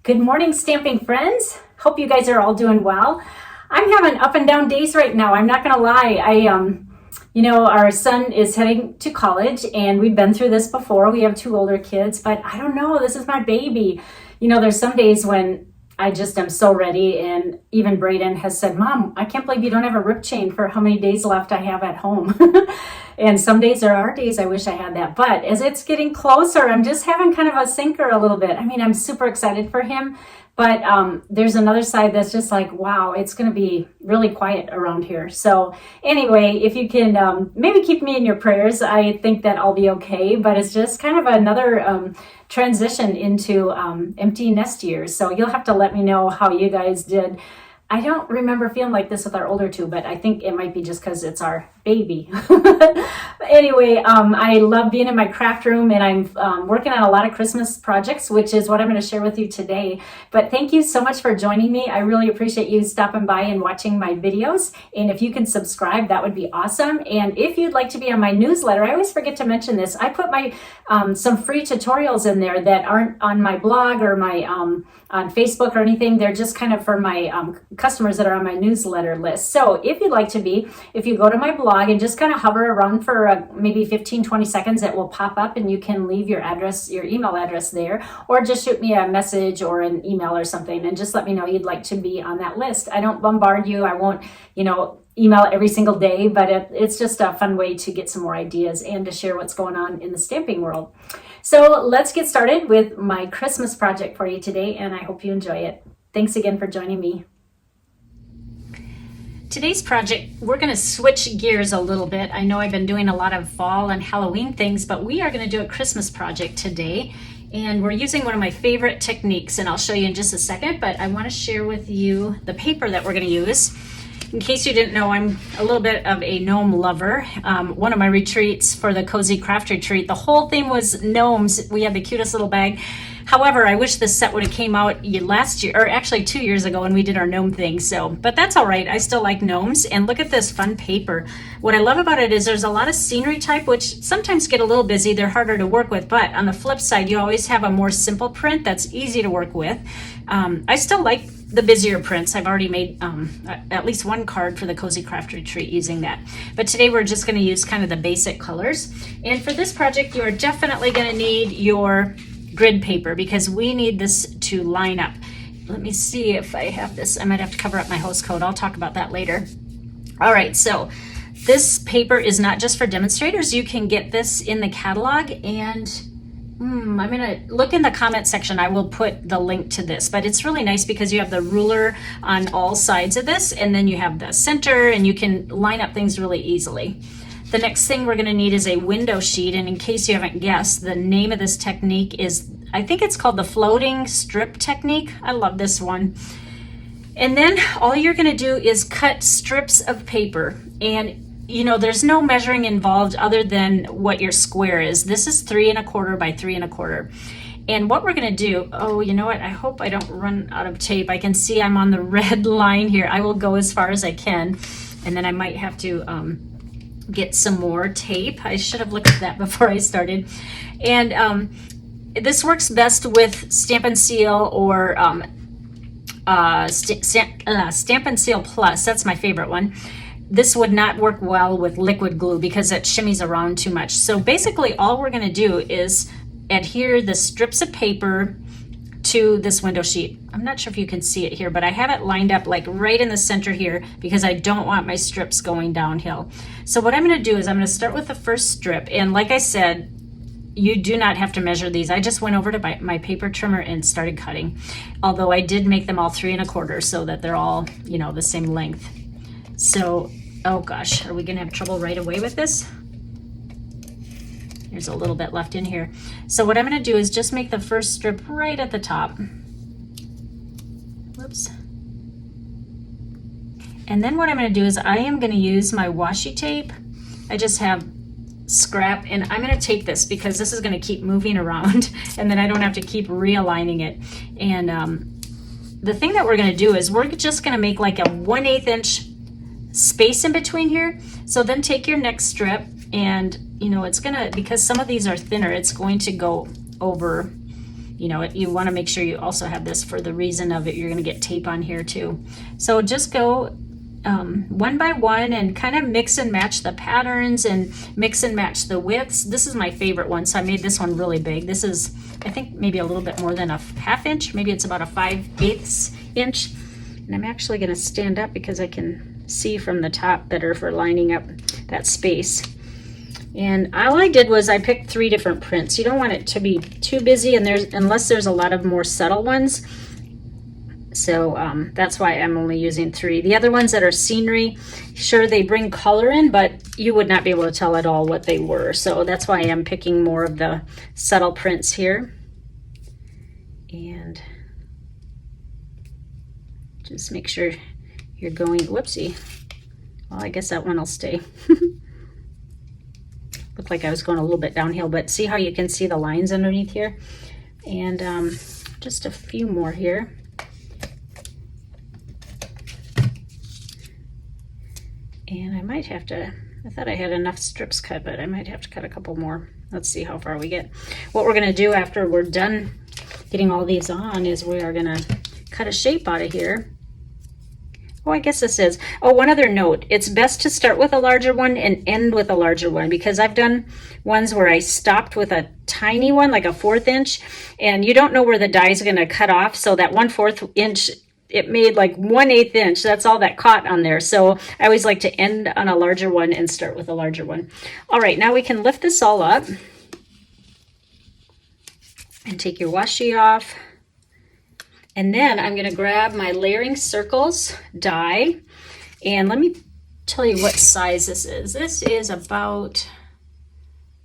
Good morning, stamping friends. Hope you guys are all doing well. I'm having up and down days right now. I'm not gonna lie. Our son is heading to college and we've been through this before. We have two older kids, but I don't know, this is my baby. There's some days when I just am so ready, and even Braden has said, Mom, I can't believe you don't have a rip chain for how many days left I have at home. And some days there are days I wish I had that, but as it's getting closer, I'm just having kind of a sinker a little bit. I mean, I'm super excited for him, but there's another side that's just like, wow, it's going to be really quiet around here. So anyway, if you can maybe keep me in your prayers, I think that I'll be okay, but it's just kind of another transition into empty nest years. So you'll have to let me know how you guys did. I don't remember feeling like this with our older two, but I think it might be just because it's our baby. Anyway, I love being in my craft room, and I'm working on a lot of Christmas projects, which is what I'm going to share with you today. But thank you so much for joining me. I really appreciate you stopping by and watching my videos. And if you can subscribe, that would be awesome. And if you'd like to be on my newsletter, I always forget to mention this. I put my some free tutorials in there that aren't on my blog or my on Facebook or anything. They're just kind of for my customers that are on my newsletter list. So if you'd like to be, if you go to my blog and just kind of hover around for maybe 15-20 seconds, it will pop up and you can leave your address, your email address there, or just shoot me a message or an email or something and just let me know you'd like to be on that list. I don't bombard you. I won't, email every single day, but it's just a fun way to get some more ideas and to share what's going on in the stamping world. So let's get started with my Christmas project for you today, and I hope you enjoy it. Thanks again for joining me. Today's project, we're going to switch gears a little bit. I know I've been doing a lot of fall and Halloween things, but we are going to do a Christmas project today. And we're using one of my favorite techniques, and I'll show you in just a second, but I want to share with you the paper that we're going to use. In case you didn't know, I'm a little bit of a gnome lover. One of my retreats for the Cozy Craft Retreat, the whole theme was gnomes. We had the cutest little bag. However, I wish this set would have came out last year, or actually 2 years ago when we did our gnome thing. But that's all right. I still like gnomes. And look at this fun paper. What I love about it is there's a lot of scenery type, which sometimes get a little busy. They're harder to work with. But on the flip side, you always have a more simple print that's easy to work with. I still like the busier prints. I've already made at least one card for the Cozy Craft Retreat using that. But today we're just going to use kind of the basic colors. And for this project, you are definitely going to need your grid paper because we need this to line up. Let me see if I have this. I might have to cover up my host code. I'll talk about that later. All right, so this paper is not just for demonstrators. You can get this in the catalog, and I'm gonna look in the comment section. I will put the link to this, but it's really nice because you have the ruler on all sides of this, and then you have the center, and you can line up things really easily. The next thing we're gonna need is a window sheet, and in case you haven't guessed, the name of this technique is, I think it's called the floating strip technique. I love this one. And then all you're gonna do is cut strips of paper, and there's no measuring involved other than what your square is. This is 3 1/4 by 3 1/4. And what we're gonna do, oh, you know what? I hope I don't run out of tape. I can see I'm on the red line here. I will go as far as I can, and then I might have to get some more tape. I should have looked at that before I started. And this works best with Stamp and Seal or Stamp and Seal Plus. That's my favorite one. This would not work well with liquid glue because it shimmies around too much. So basically all we're gonna do is adhere the strips of paper to this window sheet. I'm not sure if you can see it here, but I have it lined up like right in the center here because I don't want my strips going downhill. So what I'm gonna do is I'm gonna start with the first strip, and like I said, you do not have to measure these. I just went over to my paper trimmer and started cutting. Although I did make them all 3 1/4 so that they're all, the same length. So, oh gosh, are we gonna have trouble right away with this? There's a little bit left in here. So what I'm gonna do is just make the first strip right at the top. Whoops. And then what I'm gonna do is I am gonna use my washi tape. I just have scrap, and I'm gonna tape this because this is gonna keep moving around and then I don't have to keep realigning it. And the thing that we're gonna do is we're just gonna make like a 1/8 inch space in between here. So then take your next strip, and it's gonna, because some of these are thinner, it's going to go over you know, you want to make sure you also have this for the reason of it. You're going to get tape on here too. So just go one by one and kind of mix and match the patterns and mix and match the widths. This is my favorite one, so I made this one really big. This is, I think, maybe a little bit more than a ½ inch. Maybe it's about a 5/8 inch. And I'm actually going to stand up because I can see from the top better for lining up that space. And all I did was I picked 3 different prints. You don't want it to be too busy, and unless there's a lot of more subtle ones. So that's why I'm only using 3. The other ones that are scenery, sure, they bring color in, but you would not be able to tell at all what they were. So that's why I'm picking more of the subtle prints here. And just make sure you're going, whoopsie. Well, I guess that one will stay. Looked like I was going a little bit downhill, but see how you can see the lines underneath here? And just a few more here. And I might have to, I thought I had enough strips cut, but I might have to cut a couple more. Let's see how far we get. What we're gonna do after we're done getting all these on is we are gonna cut a shape out of here. Oh, I guess this is, oh, one other note. It's best to start with a larger one and end with a larger one, because I've done ones where I stopped with a tiny one, like a 1/4 inch, and you don't know where the die is gonna cut off, so that 1/4 inch, it made like 1/8 inch. That's all that caught on there. So I always like to end on a larger one and start with a larger one. All right, now we can lift this all up and take your washi off. And then I'm going to grab my layering circles die, and let me tell you what size this is. This is about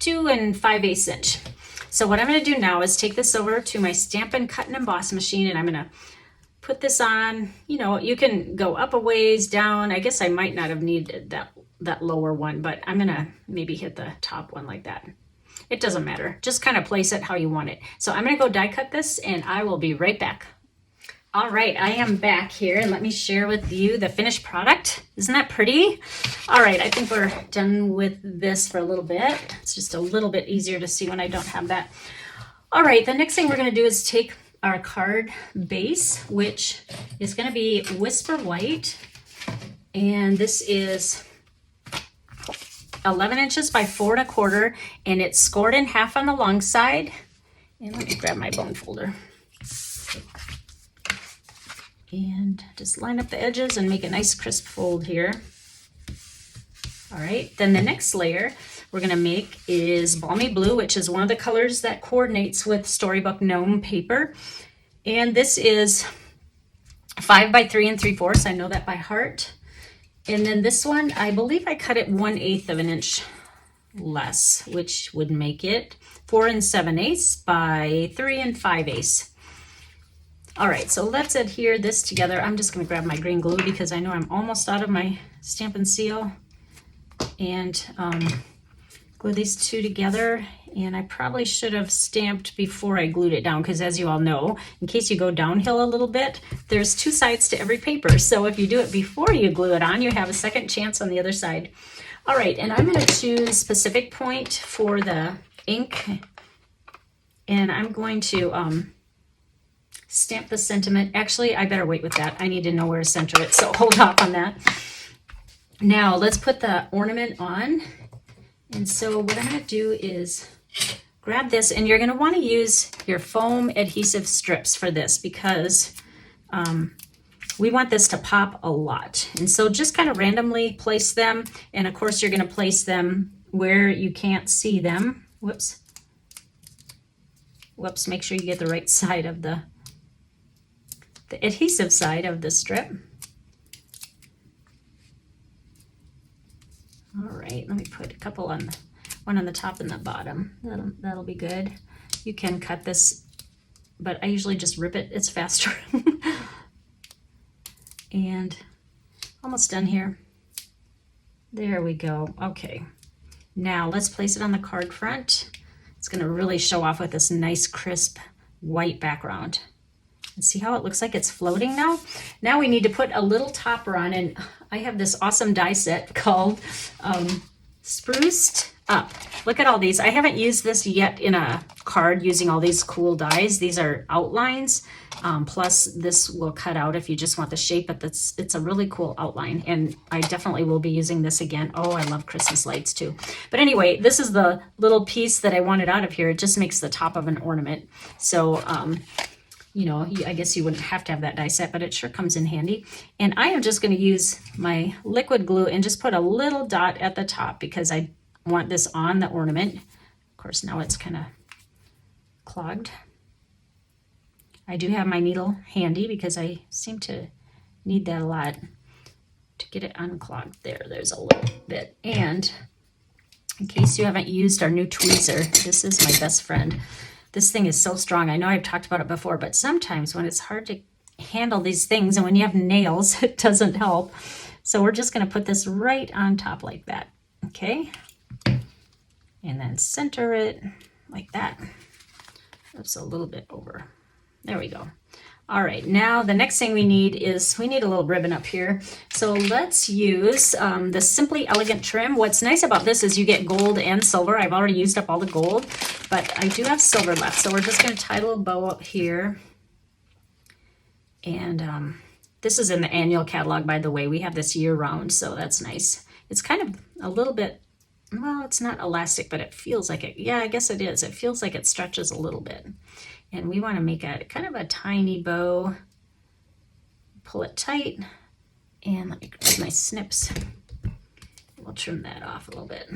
2 5/8 inch. So what I'm going to do now is take this over to my Stampin' Cut and Emboss machine, and I'm going to put this on. You know, you can go up a ways, down. I guess I might not have needed that lower one, but I'm going to maybe hit the top one like that. It doesn't matter. Just kind of place it how you want it. So I'm going to go die cut this, and I will be right back. All right, I am back here, and let me share with you the finished product. Isn't that pretty? All right, I think we're done with this for a little bit. It's just a little bit easier to see when I don't have that. All right, the next thing we're gonna do is take our card base, which is gonna be Whisper White, and this is 11 inches by 4 1/4, and it's scored in half on the long side. And let me grab my bone folder. And just line up the edges and make a nice crisp fold here. All right, then the next layer we're gonna make is Balmy Blue, which is one of the colors that coordinates with Storybook Gnome paper. And this is 5 by 3 3/4. I know that by heart. And then this one, I believe I cut it 1/8 of an inch less, which would make it 4 7/8 by 3 5/8. All right, so let's adhere this together. I'm just gonna grab my green glue because I know I'm almost out of my Stampin' Seal, and glue these two together. And I probably should have stamped before I glued it down, because as you all know, in case you go downhill a little bit, there's 2 sides to every paper. So if you do it before you glue it on, you have a second chance on the other side. All right, and I'm gonna choose Pacific Point for the ink, and I'm going to stamp the sentiment. Actually, I better wait with that. I need to know where to center it, so hold off on that. Now let's put the ornament on. And so what I'm gonna do is grab this, and you're gonna wanna use your foam adhesive strips for this, because we want this to pop a lot. And so just kind of randomly place them. And of course you're gonna place them where you can't see them. Whoops, make sure you get the right side of the adhesive side of the strip. All right, let me put a couple on, one on the top and the bottom. That'll be good. You can cut this, but I usually just rip it. It's faster. And almost done here. There we go. Okay, now let's place it on the card front. It's gonna really show off with this nice crisp white background. And see how it looks like it's floating now? Now we need to put a little topper on, and I have this awesome die set called Spruced up. Look at all these. I haven't used this yet in a card using all these cool dies. These are outlines. Plus this will cut out if you just want the shape, but it's a really cool outline. And I definitely will be using this again. Oh, I love Christmas lights too. But anyway, this is the little piece that I wanted out of here. It just makes the top of an ornament. So, you know, I guess you wouldn't have to have that die set, but it sure comes in handy. And I am just going to use my liquid glue and just put a little dot at the top because I want this on the ornament. Of course, now it's kind of clogged. I do have my needle handy because I seem to need that a lot to get it unclogged. There's a little bit. And in case you haven't used our new tweezer, this is my best friend. This thing is so strong. I know I've talked about it before, but sometimes when it's hard to handle these things and when you have nails, it doesn't help. So we're just going to put this right on top like that. Okay. And then center it like that. That's a little bit over. There we go. All right, now the next thing we need is we need a little ribbon up here. So let's use the Simply Elegant trim. What's nice about this is you get gold and silver. I've already used up all the gold, but I do have silver left. So we're just going to tie a little bow up here. And this is in the annual catalog, by the way. We have this year round, so that's nice. It's kind of a little bit, well, it's not elastic, but it feels like it. Yeah, I guess it is. It feels like it stretches a little bit. And we want to make a kind of a tiny bow. Pull it tight. And let me grab my snips. We'll trim that off a little bit.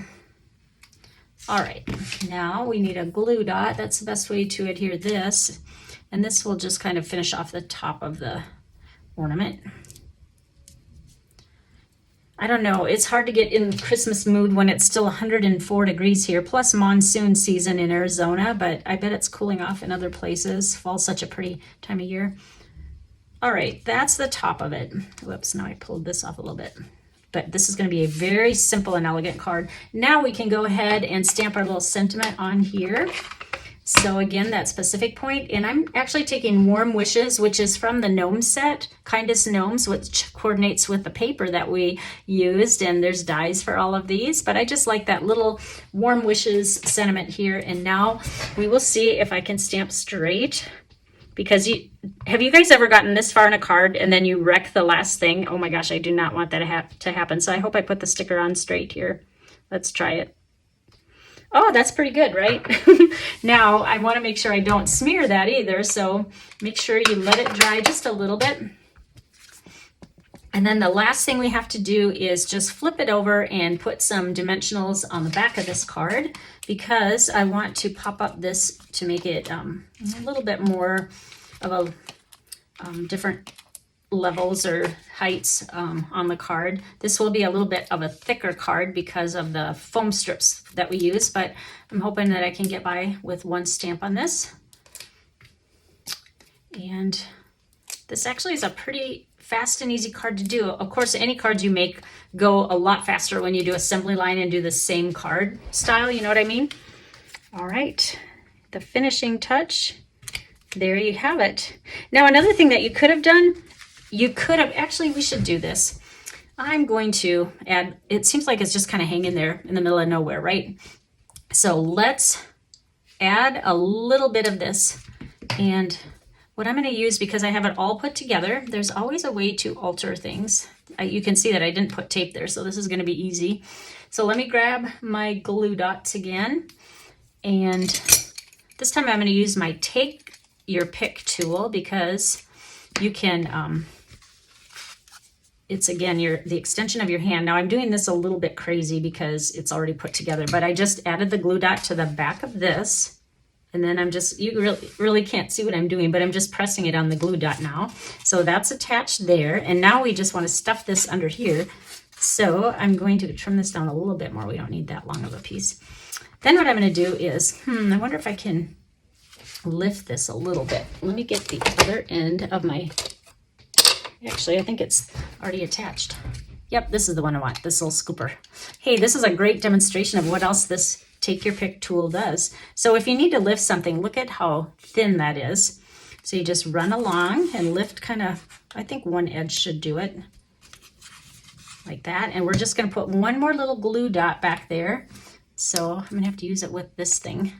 All right, now we need a glue dot. That's the best way to adhere this. And this will just kind of finish off the top of the ornament. I don't know, it's hard to get in Christmas mood when it's still 104 degrees here, plus monsoon season in Arizona, but I bet it's cooling off in other places. Fall's such a pretty time of year. All right, that's the top of it. Whoops, now I pulled this off a little bit. But this is going to be a very simple and elegant card. Now we can go ahead and stamp our little sentiment on here. So again, that specific point, and I'm actually taking Warm Wishes, which is from the gnome set, Kindest Gnomes, which coordinates with the paper that we used, and there's dies for all of these, but I just like that little Warm Wishes sentiment here. And now we will see if I can stamp straight, because have you guys ever gotten this far in a card and then you wreck the last thing? Oh my gosh, I do not want that to happen. So I hope I put the sticker on straight here. Let's try it. Oh, that's pretty good, right? Now, I want to make sure I don't smear that either, so make sure you let it dry just a little bit. And then the last thing we have to do is just flip it over and put some dimensionals on the back of this card, because I want to pop up this to make it a little bit more of a different levels or heights on the card. This will be a little bit of a thicker card because of the foam strips that we use, but I'm hoping that I can get by with one stamp on this. And this actually is a pretty fast and easy card to do. Of course, any cards you make go a lot faster when you do assembly line and do the same card style, you know what I mean? All right, the finishing touch. There you have it. Now, another thing that you could have done, actually, we should do this. I'm going to add, it seems like it's just kind of hanging there in the middle of nowhere, right? So let's add a little bit of this. And what I'm going to use, because I have it all put together, there's always a way to alter things. You can see that I didn't put tape there, so this is going to be easy. So let me grab my glue dots again. And this time I'm going to use my Take Your Pick tool, because you can, it's again the extension of your hand. Now I'm doing this a little bit crazy because it's already put together, but I just added the glue dot to the back of this, and then I'm just, you really can't see what I'm doing, but I'm just pressing it on the glue dot now. So that's attached there, and now we just want to stuff this under here. So I'm going to trim this down a little bit more. We don't need that long of a piece. Then what I'm going to do is, I wonder if I can lift this a little bit. Let me get the other end of my, actually I think it's already attached. Yep, this is the one I want, this little scooper. Hey, this is a great demonstration of what else this Take Your Pick tool does. So if you need to lift something, look at how thin that is. So you just run along and lift kind of, I think one edge should do it, like that. And we're just gonna put one more little glue dot back there. So I'm gonna have to use it with this thing.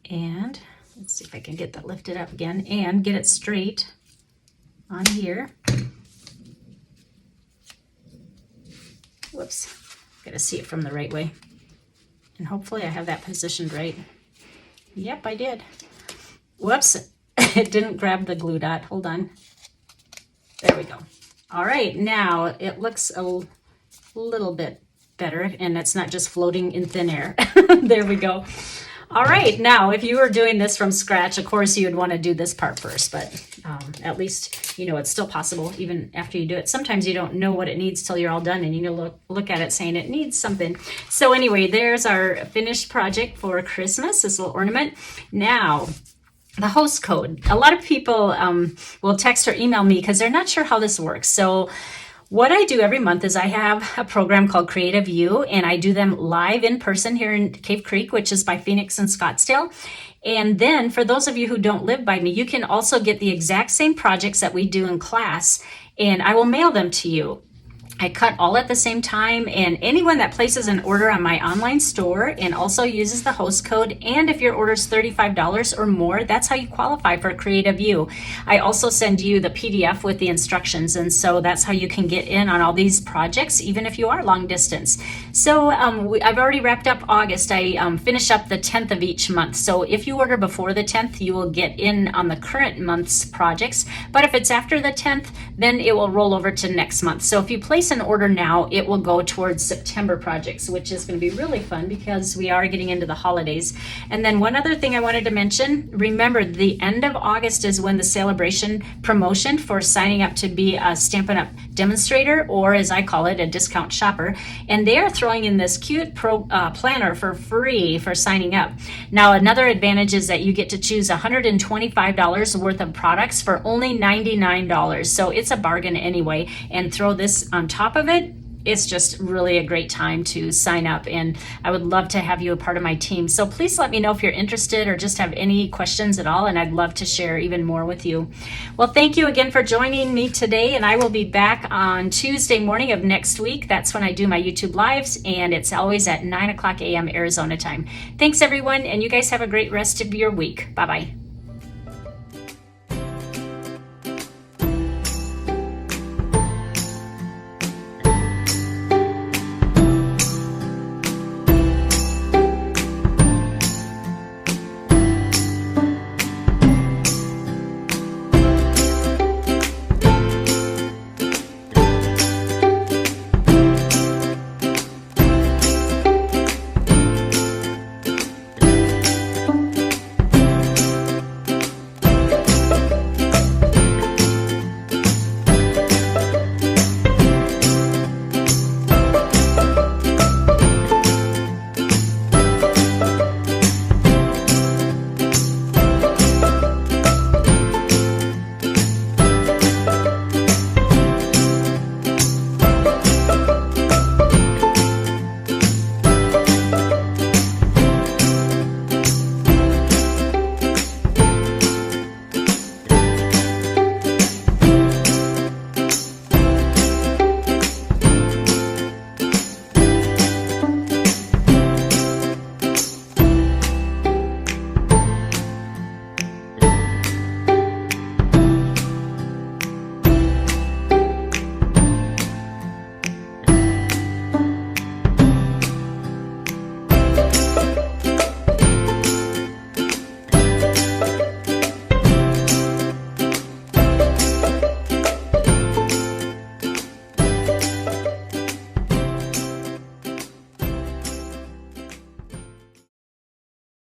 And let's see if I can get that lifted up again and get it straight on here. Whoops, gotta see it from the right way. And hopefully I have that positioned right. Yep, I did. Whoops, it didn't grab the glue dot. Hold on. There we go. All right, now it looks a little bit better, and it's not just floating in thin air. There we go. All right, now if you were doing this from scratch, of course you would want to do this part first, but at least you know it's still possible even after you do it. Sometimes you don't know what it needs till you're all done, and you look at it saying it needs something. So anyway, there's our finished project for Christmas, this little ornament. Now, the host code. A lot of people will text or email me because they're not sure how this works. So what I do every month is I have a program called Creative You, and I do them live in person here in Cave Creek, which is by Phoenix and Scottsdale. And then for those of you who don't live by me, you can also get the exact same projects that we do in class, and I will mail them to you. I cut all at the same time, and anyone that places an order on my online store and also uses the host code, and if your order is $35 or more, that's how you qualify for Creative You. I also send you the PDF with the instructions, and so that's how you can get in on all these projects, even if you are long distance. So I've already wrapped up August. I finish up the 10th of each month. So if you order before the 10th, you will get in on the current month's projects. But if it's after the 10th, then it will roll over to next month. So if you place an order now, it will go towards September projects, which is going to be really fun because we are getting into the holidays. And then one other thing I wanted to mention, remember the end of August is when the celebration promotion for signing up to be a Stampin' Up! Demonstrator, or as I call it, a discount shopper. And they are throwing in this cute planner for free for signing up. Now, another advantage is that you get to choose $125 worth of products for only $99. So it's a bargain anyway. And throw this on top of it, it's just really a great time to sign up, and I would love to have you a part of my team. So please let me know if you're interested or just have any questions at all, and I'd love to share even more with you. Well, thank you again for joining me today, and I will be back on Tuesday morning of next week. That's when I do my YouTube lives, and it's always at 9 o'clock a.m. Arizona time. Thanks everyone, and you guys have a great rest of your week. Bye-bye.